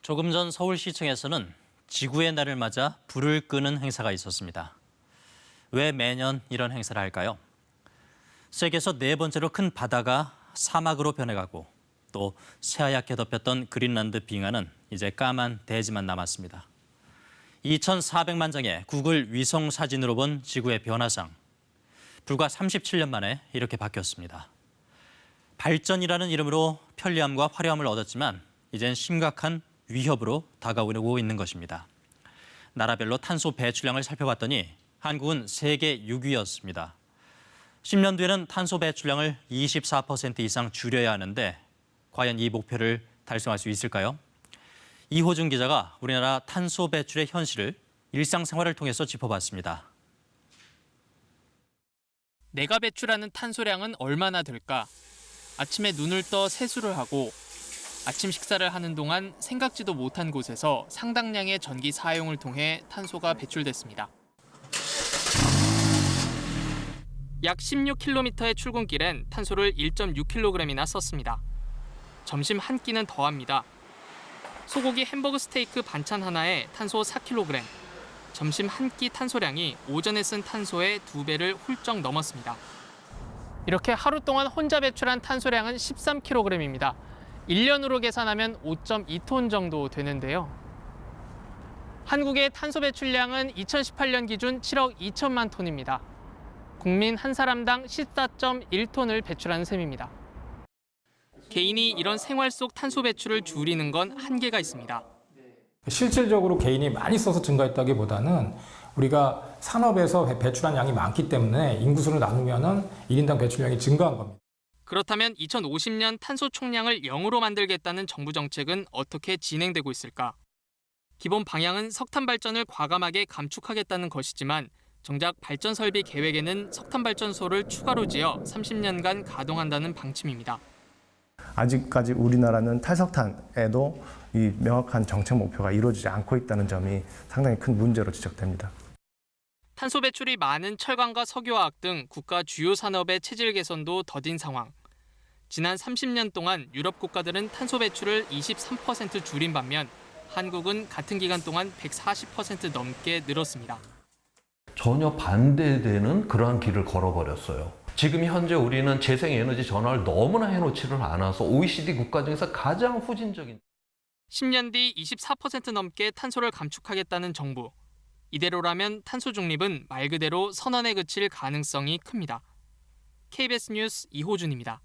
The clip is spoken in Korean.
조금 전 서울시청에서는 지구의 날을 맞아 불을 끄는 행사가 있었습니다. 왜 매년 이런 행사를 할까요? 세계에서 네 번째로 큰 바다가 사막으로 변해가고 또 새하얗게 덮였던 그린란드 빙하는 이제 까만 대지만 남았습니다. 2,400만 장의 구글 위성 사진으로 본 지구의 변화상. 불과 37년 만에 이렇게 바뀌었습니다. 발전이라는 이름으로 편리함과 화려함을 얻었지만 이젠 심각한 위협으로 다가오고 있는 것입니다. 나라별로 탄소 배출량을 살펴봤더니 한국은 세계 6위였습니다. 10년 뒤에는 탄소 배출량을 24% 이상 줄여야 하는데 과연 이 목표를 달성할 수 있을까요? 이호준 기자가 우리나라 탄소 배출의 현실을 일상생활을 통해서 짚어봤습니다. 내가 배출하는 탄소량은 얼마나 될까? 아침에 눈을 떠 세수를 하고 아침 식사를 하는 동안 생각지도 못한 곳에서 상당량의 전기 사용을 통해 탄소가 배출됐습니다. 약 16km의 출근길엔 탄소를 1.6kg이나 썼습니다. 점심 한 끼는 더합니다. 소고기 햄버거 스테이크 반찬 하나에 탄소 4kg, 점심 한 끼 탄소량이 오전에 쓴 탄소의 2배를 훌쩍 넘었습니다. 이렇게 하루 동안 혼자 배출한 탄소량은 13kg입니다. 1년으로 계산하면 5.2톤 정도 되는데요. 한국의 탄소 배출량은 2018년 기준 7억 2천만 톤입니다. 국민 한 사람당 14.1톤을 배출하는 셈입니다. 개인이 이런 생활 속 탄소 배출을 줄이는 건 한계가 있습니다. 실질적으로 개인이 많이 써서 증가했다기보다는 우리가 산업에서 배출한 양이 많기 때문에 인구수를 나누면 1인당 배출량이 증가한 겁니다. 그렇다면 2050년 탄소 총량을 0으로 만들겠다는 정부 정책은 어떻게 진행되고 있을까? 기본 방향은 석탄 발전을 과감하게 감축하겠다는 것이지만 정작 발전 설비 계획에는 석탄 발전소를 추가로 지어 30년간 가동한다는 방침입니다. 아직까지 우리나라는 탈석탄에도 이 명확한 정책 목표가 이루어지지 않고 있다는 점이 상당히 큰 문제로 지적됩니다. 탄소 배출이 많은 철강과 석유화학 등 국가 주요 산업의 체질 개선도 더딘 상황. 지난 30년 동안 유럽 국가들은 탄소 배출을 23% 줄인 반면 한국은 같은 기간 동안 140% 넘게 늘었습니다. 전혀 반대되는 그러한 길을 걸어버렸어요. 지금 현재 우리는 재생에너지 전환을 너무나 해놓지를 않아서 OECD 국가 중에서 가장 후진적인. 10년 뒤 24% 넘게 탄소를 감축하겠다는 정부. 이대로라면 탄소 중립은 말 그대로 선언에 그칠 가능성이 큽니다. KBS 뉴스 이호준입니다.